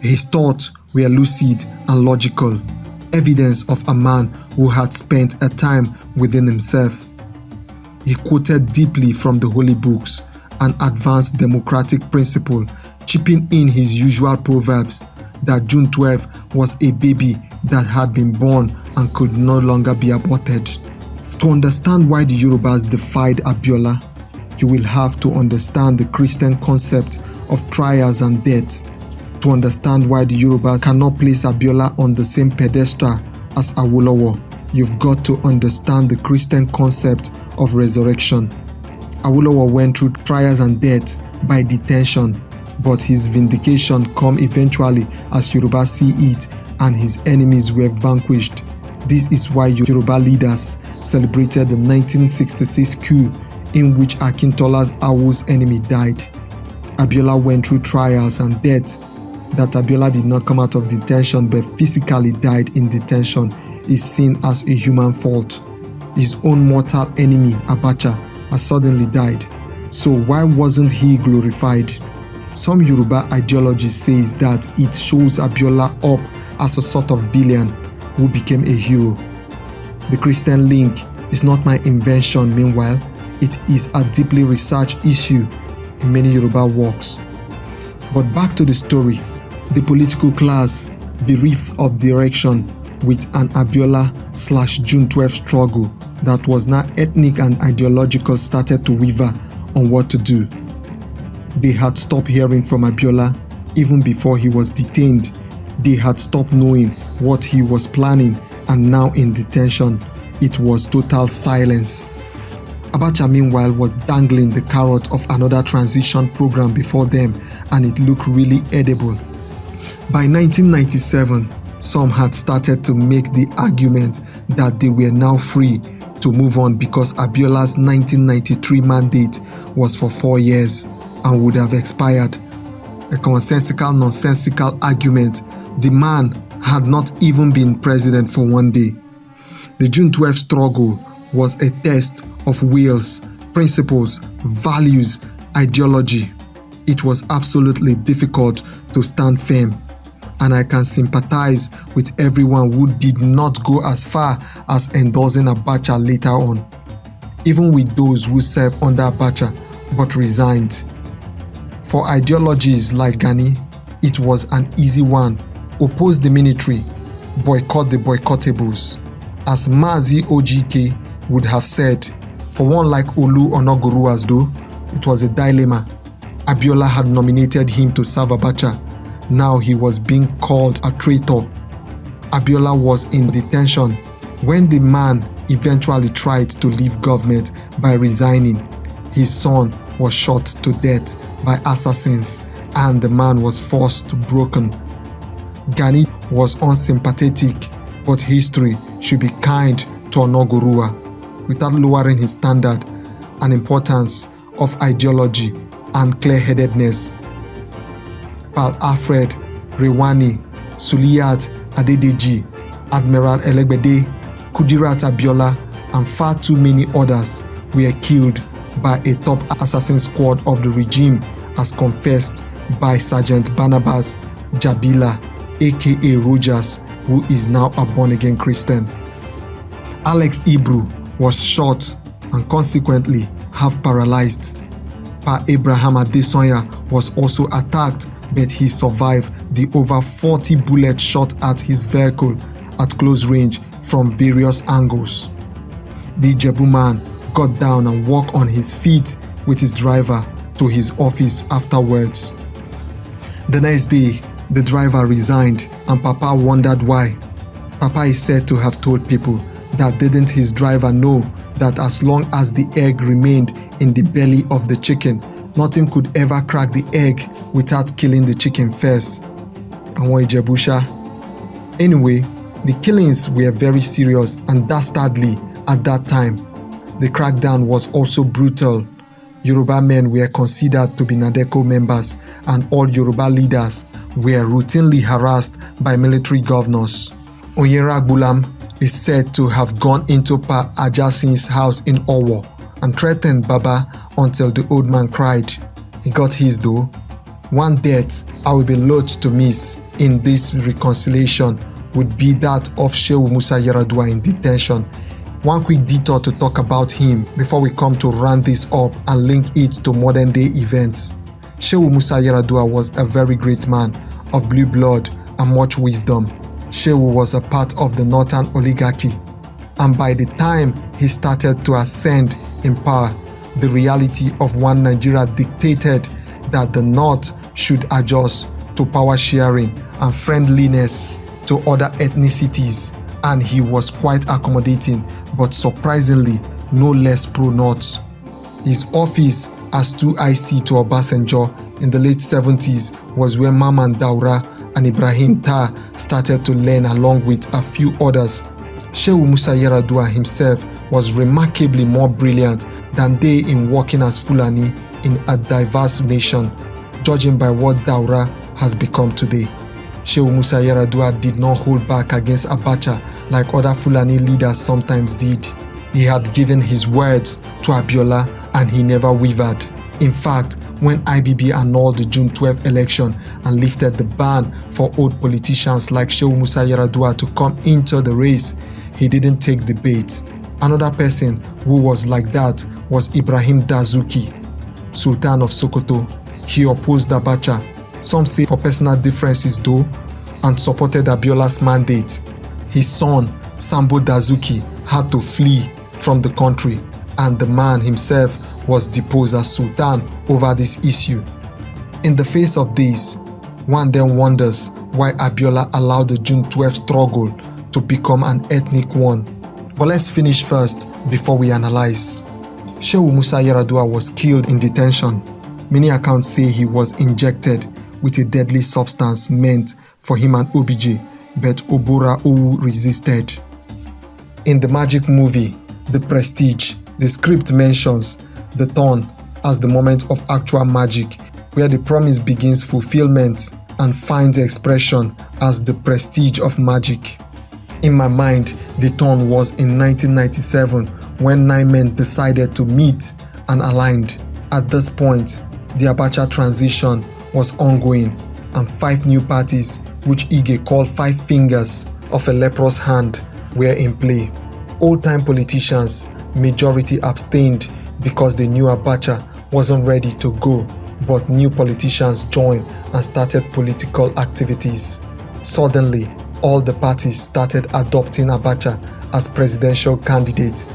His thoughts were lucid and logical, evidence of a man who had spent a time within himself. He quoted deeply from the holy books, an advanced democratic principle, chipping in his usual proverbs that June 12 was a baby that had been born and could no longer be aborted. To understand why the Yorubas defied Abiola, you will have to understand the Christian concept of trials and death. To understand why the Yorubas cannot place Abiola on the same pedestal as Awolowo, you've got to understand the Christian concept of resurrection. Awolowo went through trials and death by detention, but his vindication come eventually as Yoruba see it, and his enemies were vanquished. This is why Yoruba leaders celebrated the 1966 coup in which Akintola's Awo's enemy died. Abiola went through trials and death. That Abiola did not come out of detention but physically died in detention is seen as a human fault. His own mortal enemy, Abacha, has suddenly died. So why wasn't he glorified? Some Yoruba ideology says that it shows Abiola up as a sort of villain who became a hero. The Christian link is not my invention, meanwhile, it is a deeply researched issue in many Yoruba works. But back to the story. The political class, bereft of direction with an Abiola/June 12 struggle that was now ethnic and ideological, started to waver on what to do. They had stopped hearing from Abiola even before he was detained. They had stopped knowing what he was planning, and now in detention, it was total silence. Abacha meanwhile was dangling the carrot of another transition program before them, and it looked really edible. By 1997, some had started to make the argument that they were now free to move on because Abiola's 1993 mandate was for 4 years and would have expired. A commonsensical, nonsensical argument. The man had not even been president for 1 day. The June 12 struggle was a test of wills, principles, values, ideology. It was absolutely difficult to stand firm, and I can sympathize with everyone who did not go as far as endorsing Abacha later on, even with those who served under Abacha but resigned. For ideologies like Gani, it was an easy one. Oppose the military, boycott the boycottables. As Mazi OGK would have said, for one like Olu Onoguruwas though, it was a dilemma. Abiola had nominated him to serve Abacha. Now he was being called a traitor. Abiola was in detention when the man eventually tried to leave government by resigning. His son was shot to death by assassins, and the man was forced broken. Gani was unsympathetic, but history should be kind to Onogurua without lowering his standard and importance of ideology and clear-headedness. Pal Alfred, Rewani, Suliyat Adedeji, Admiral Elegbede, Kudirat Abiola, and far too many others were killed by a top assassin squad of the regime, as confessed by Sergeant Barnabas Jabila, aka Rogers, who is now a born-again Christian. Alex Ibru was shot and consequently half paralyzed. Pa Abraham Adesanya was also attacked, but he survived the over 40 bullets shot at his vehicle at close range from various angles. The Ijebu man got down and walked on his feet with his driver to his office afterwards. The next day, the driver resigned and Papa wondered why. Papa is said to have told people that didn't his driver know that as long as the egg remained in the belly of the chicken, nothing could ever crack the egg without killing the chicken first. Àwọn Ìjẹ̀bú. Anyway, the killings were very serious and dastardly at that time. The crackdown was also brutal. Yoruba men were considered to be Nadeko members, and all Yoruba leaders were routinely harassed by military governors. Onyera Gulam is said to have gone into Pa Ajasin's house in Owo and threatened Baba until the old man cried. He got his though. One death I will be loath to miss in this reconciliation would be that of Shehu Musa Yaradua in detention. One quick detour to talk about him before we come to round this up and link it to modern day events. Shehu Musa Yaradua was a very great man of blue blood and much wisdom. Shehu was a part of the northern oligarchy And by the time he started to ascend in power, the reality of one Nigeria dictated that the North should adjust to power sharing and friendliness to other ethnicities, and he was quite accommodating, but surprisingly no less pro-North. His office as 2IC to Obasanjo in the late 70s was where Mamman Daura and Ibrahim Tar started to learn along with a few others. Shehu Musa Yar'Adua himself was remarkably more brilliant than they in working as Fulani in a diverse nation, judging by what Daura has become today. Shehu Musa Yar'Adua did not hold back against Abacha like other Fulani leaders sometimes did. He had given his words to Abiola and he never wavered. In fact, when IBB annulled the June 12 election and lifted the ban for old politicians like Shehu Musa Yar'Adua to come into the race, he didn't take the bait. Another person who was like that was Ibrahim Dazuki, Sultan of Sokoto. He opposed Abacha, some say for personal differences though, and supported Abiola's mandate. His son, Sambo Dazuki, had to flee from the country, and the man himself was deposed as Sultan over this issue. In the face of this, one then wonders why Abiola allowed the June 12 struggle to become an ethnic one. But let's finish first before we analyze. Shehu Musa Yar'Adua was killed in detention. Many accounts say he was injected with a deadly substance meant for him and OBJ, but Obora Owu resisted. In the magic movie, The Prestige, the script mentions the dawn as the moment of actual magic, where the promise begins fulfillment and finds expression as the prestige of magic. In my mind, the dawn was in 1997 when 9 men decided to meet and aligned. At this point, the Abacha transition was ongoing and 5 new parties, which Ige called 5 fingers of a leprous hand, were in play. Old-time politicians, majority abstained because they knew Abacha wasn't ready to go, but new politicians joined and started political activities. Suddenly, all the parties started adopting Abacha as presidential candidate.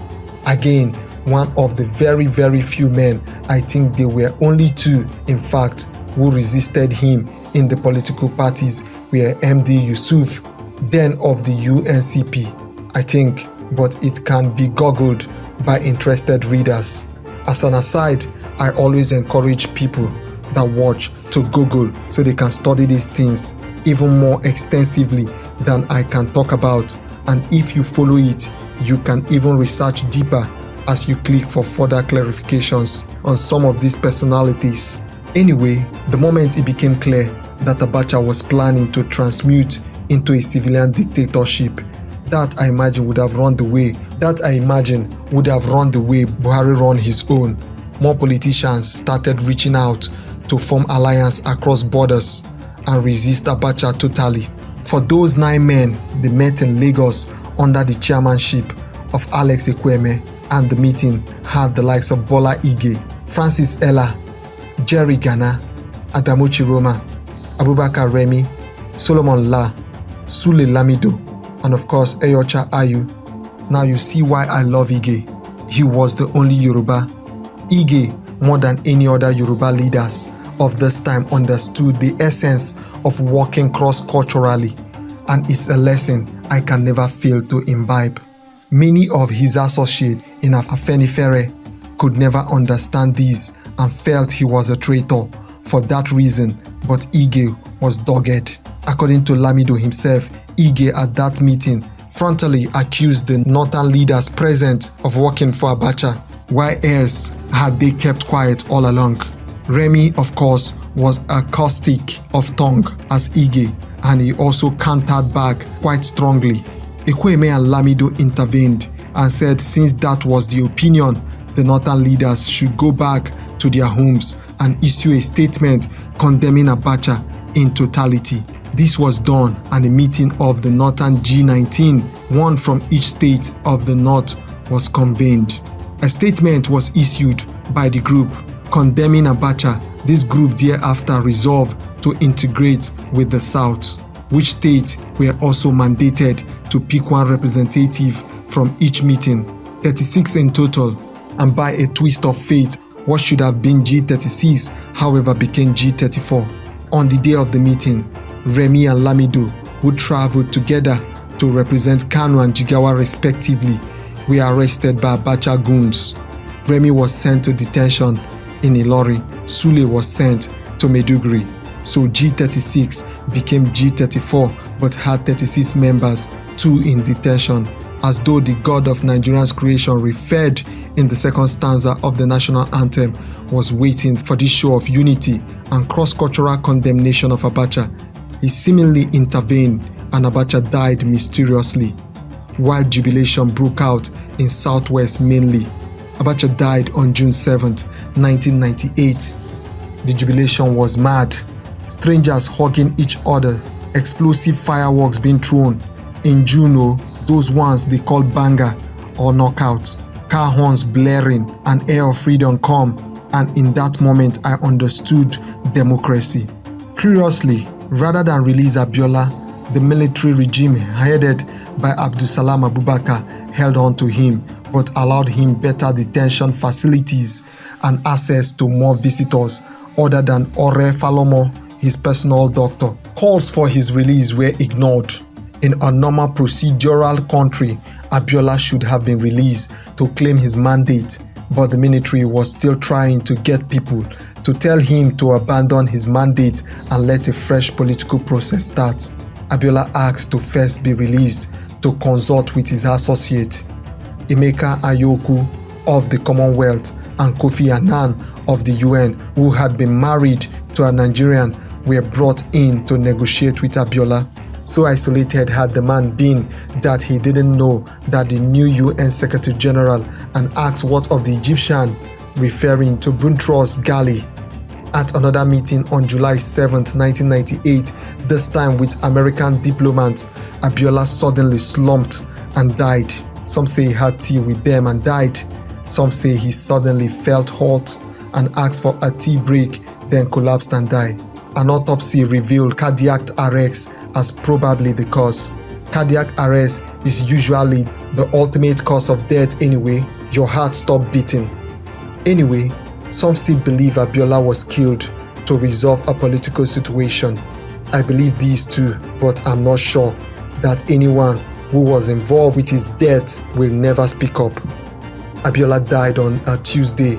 Again, one of the very, very few men, I think there were only 2, in fact, who resisted him in the political parties were MD Yusuf, then of the UNCP, I think, but it can be googled by interested readers. As an aside, I always encourage people that watch to Google so they can study these things even more extensively than I can talk about, and if you follow it, you can even research deeper as you click for further clarifications on some of these personalities. Anyway, the moment it became clear that Abacha was planning to transmute into a civilian dictatorship, that I imagine would have run the way Buhari run his own. More politicians started reaching out to form alliance across borders and resist Abacha totally. For those 9 men, they met in Lagos under the chairmanship of Alex Ekwueme, and the meeting had the likes of Bola Ige, Francis Ella, Jerry Gana, Adamu Chiroma, Abubakar Remi, Solomon La, Sule Lamido, and of course Eyocha Ayu. Now you see why I love Ige. He was the only Yoruba. Ige, more than any other Yoruba leaders of this time, understood the essence of working cross-culturally, and it's a lesson I can never fail to imbibe. Many of his associates in Afenifere could never understand this and felt he was a traitor for that reason, but Ige was dogged. According to Lamido himself, Ige at that meeting frontally accused the northern leaders present of working for Abacha. Why else had they kept quiet all along? Remy, of course, was a caustic of tongue as Ige, and he also countered back quite strongly. Ekwueme and Lamido intervened and said since that was the opinion, the northern leaders should go back to their homes and issue a statement condemning Abacha in totality. This was done, and a meeting of the Northern G19, one from each state of the North, was convened. A statement was issued by the group condemning Abacha. This group thereafter resolved to integrate with the South, which states were also mandated to pick one representative from each meeting, 36 in total, and by a twist of fate, what should have been G36, however, became G34. On the day of the meeting, Remi and Lamido, who traveled together to represent Kanu and Jigawa respectively, were arrested by Abacha goons. Remi was sent to detention in Ilori, Sule was sent to Maiduguri. So G36 became G34 but had 36 members, 2 in detention, as though the God of Nigeria's creation referred in the second stanza of the national anthem was waiting for this show of unity and cross-cultural condemnation of Abacha. He seemingly intervened and Abacha died mysteriously. While jubilation broke out in Southwest mainly, Abacha died on June 7, 1998. The jubilation was mad. Strangers hugging each other, explosive fireworks being thrown. In Juno, those ones they call banger or knockout, car horns blaring, an air of freedom come, and in that moment I understood democracy. Curiously, rather than release Abiola, the military regime headed by Abdulsalam Abubakar held on to him but allowed him better detention facilities and access to more visitors other than Ore Falomo, his personal doctor. Calls for his release were ignored. In a normal procedural country, Abiola should have been released to claim his mandate, but the military was still trying to get people to tell him to abandon his mandate and let a fresh political process start. Abiola asked to first be released to consult with his associate, Emeka Ayoku of the Commonwealth and Kofi Annan of the UN, who had been married to a Nigerian, were brought in to negotiate with Abiola. So isolated had the man been that he didn't know that the new UN Secretary General and asked what of the Egyptian, referring to Boutros Ghali. At another meeting on July 7, 1998, this time with American diplomats, Abiola suddenly slumped and died. Some say he had tea with them and died. Some say he suddenly felt hot and asked for a tea break, then collapsed and died. An autopsy revealed cardiac arrest as probably the cause. Cardiac arrest is usually the ultimate cause of death anyway. Your heart stopped beating. Anyway, some still believe Abiola was killed to resolve a political situation. I believe these too, but I'm not sure that anyone who was involved with his death will never speak up. Abiola died on a Tuesday,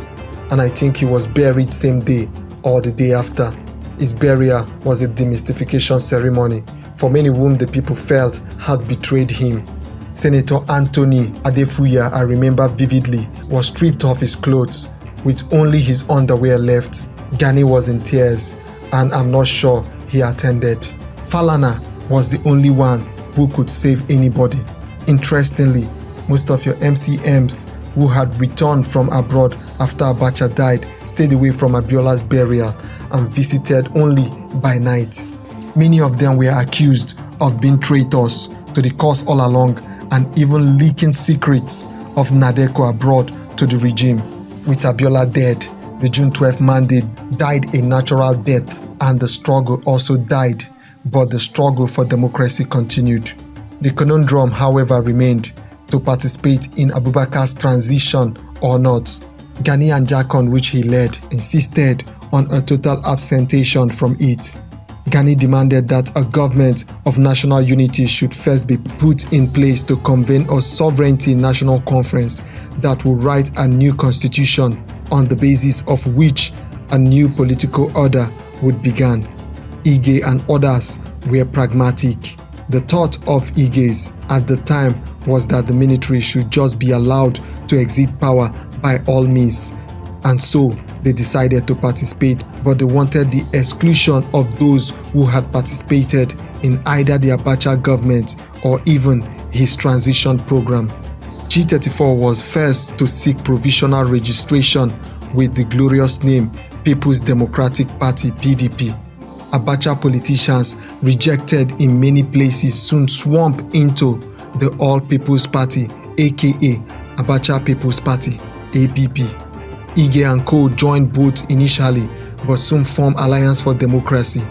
and I think he was buried same day or the day after. His burial was a demystification ceremony for many whom the people felt had betrayed him. Senator Anthony Adefuya, I remember vividly, was stripped of his clothes with only his underwear left. Gani was in tears, and I'm not sure he attended. Falana was the only one who could save anybody. Interestingly, most of your MCMs who had returned from abroad after Abacha died stayed away from Abiola's burial and visited only by night. Many of them were accused of being traitors to the cause all along and even leaking secrets of Nadeko abroad to the regime. With Abiola dead, the June 12th mandate died a natural death and the struggle also died, but the struggle for democracy continued. The conundrum, however, remained to participate in Abubakar's transition or not. Gani and Jakon, which he led, insisted on a total absentation from it. Gani demanded that a government of national unity should first be put in place to convene a sovereignty national conference that would write a new constitution on the basis of which a new political order would begin. Ige and others were pragmatic. The thought of Ige's at the time was that the military should just be allowed to exert power by all means, and so they decided to participate, but they wanted the exclusion of those who had participated in either the Abacha government or even his transition program. G34 was first to seek provisional registration with the glorious name People's Democratic Party (PDP). Abacha politicians rejected in many places soon swamped into the All People's Party, aka Abacha People's Party (APP). Ige and Co joined both initially but soon formed Alliance for Democracy.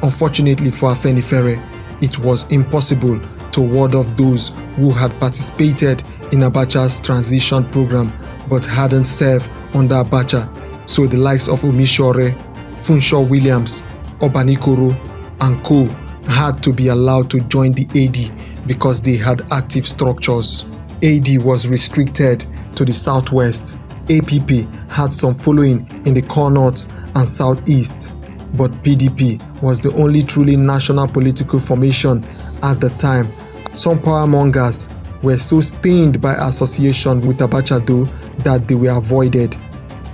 Unfortunately for Afenifere, it was impossible to ward off those who had participated in Abacha's transition program but hadn't served under Abacha, so the likes of Omishore, Funsho Williams, Obanikoro, and co. had to be allowed to join the AD because they had active structures. AD was restricted to the southwest. APP had some following in the core north and southeast, but PDP was the only truly national political formation at the time. Some powermongers were so stained by association with Abacha though that they were avoided.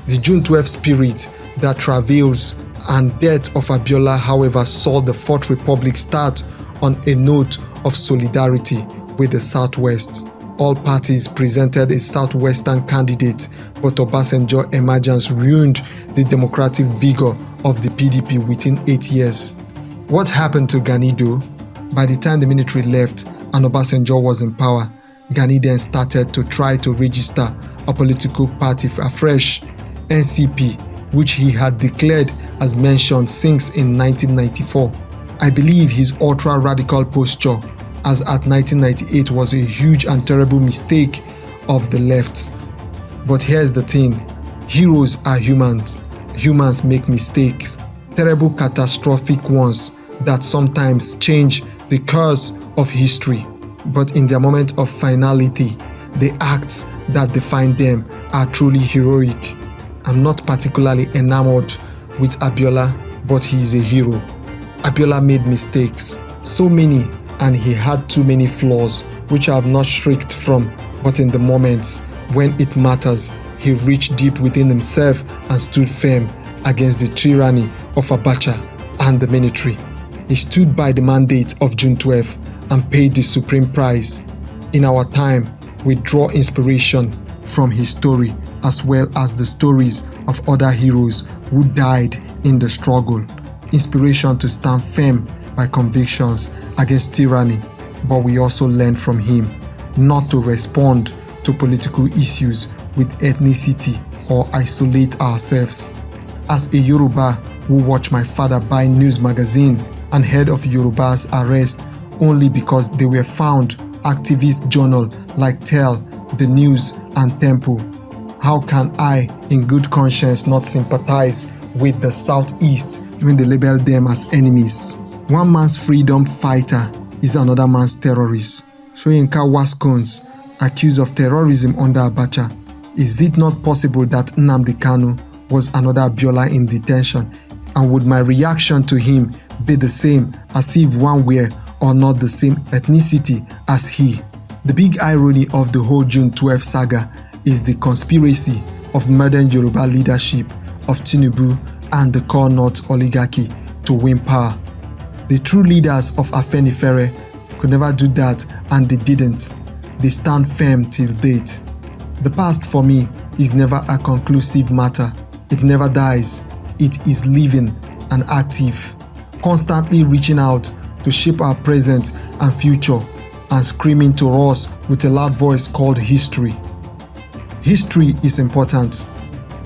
The June 12 spirit that travails and death of Abiola, however, saw the Fourth Republic start on a note of solidarity with the Southwest. All parties presented a Southwestern candidate, but Obasanjo's emergence ruined the democratic vigor of the PDP within 8 years. What happened to Gani though? By the time the military left and Obasanjo was in power, Gani then started to try to register a political party afresh, NCP, which he had declared as mentioned since in 1994. I believe his ultra-radical posture as at 1998 was a huge and terrible mistake of the left. But here's the thing, heroes are humans. Humans make mistakes, terrible catastrophic ones that sometimes change the course of history. But in their moment of finality, the acts that define them are truly heroic. I'm not particularly enamored with Abiola, but he is a hero. Abiola made mistakes, so many, and he had too many flaws, which I have not shrieked from, but in the moments when it matters, he reached deep within himself and stood firm against the tyranny of Abacha and the military. He stood by the mandate of June 12 and paid the supreme price. In our time, we draw inspiration from his story as well as the stories of other heroes who died in the struggle. Inspiration to stand firm by convictions against tyranny, but we also learn from him not to respond to political issues with ethnicity or isolate ourselves. As a Yoruba who watched my father buy news magazine and heard of Yoruba's arrest only because they were found activist journal like Tell, The News and Temple, how can I in good conscience not sympathize with the Southeast when they label them as enemies? One man's freedom fighter is another man's terrorist. Soyinka Waskons, accused of terrorism under Abacha. Is it not possible that Nnamdi Kanu was another Abiola in detention? And would my reaction to him be the same as if one were or not the same ethnicity as he? The big irony of the whole June 12 saga is the conspiracy of modern Yoruba leadership of Tinubu and the core North oligarchy to win power. The true leaders of Afenifere could never do that, and they didn't. They stand firm till date. The past for me is never a conclusive matter. It never dies. It is living and active, constantly reaching out to shape our present and future and screaming to us with a loud voice called history. History is important.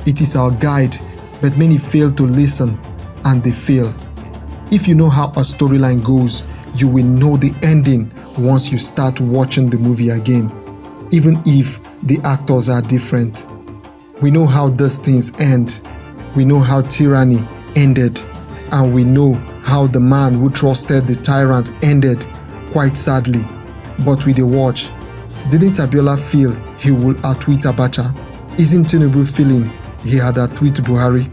It is our guide, but many fail to listen and they fail. If you know how a storyline goes, you will know the ending once you start watching the movie again, even if the actors are different. We know how these things end. We know how tyranny ended, and we know how the man who trusted the tyrant ended, quite sadly. But with a watch, didn't Abiola feel he would outwit Abacha? Isn't Tinubu feeling he had outwit Buhari?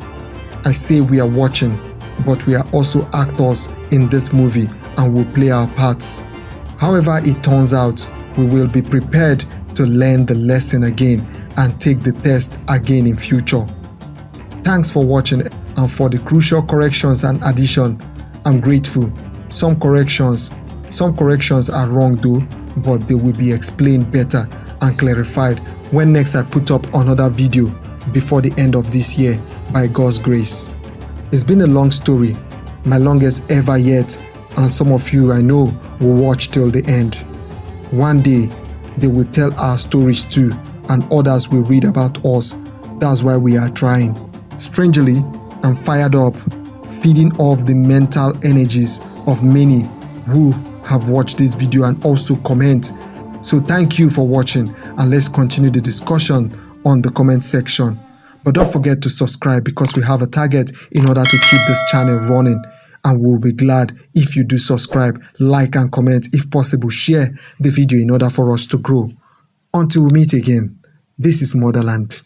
I say we are watching, but we are also actors in this movie and will play our parts. However it turns out, we will be prepared to learn the lesson again and take the test again in future. Thanks for watching, and for the crucial corrections and addition, I'm grateful. Some corrections are wrong though, but they will be explained better and clarified when next I put up another video before the end of this year by God's grace. It's been a long story, my longest ever yet, and some of you I know will watch till the end. One day, they will tell our stories too, and others will read about us. That's why we are trying. Strangely, I'm fired up, feeding off the mental energies of many who have watched this video and also comment. So thank you for watching, and let's continue the discussion on the comment section. But don't forget to subscribe, because we have a target in order to keep this channel running. And we'll be glad if you do subscribe, like and comment. If possible, share the video in order for us to grow. Until we meet again, this is Motherland.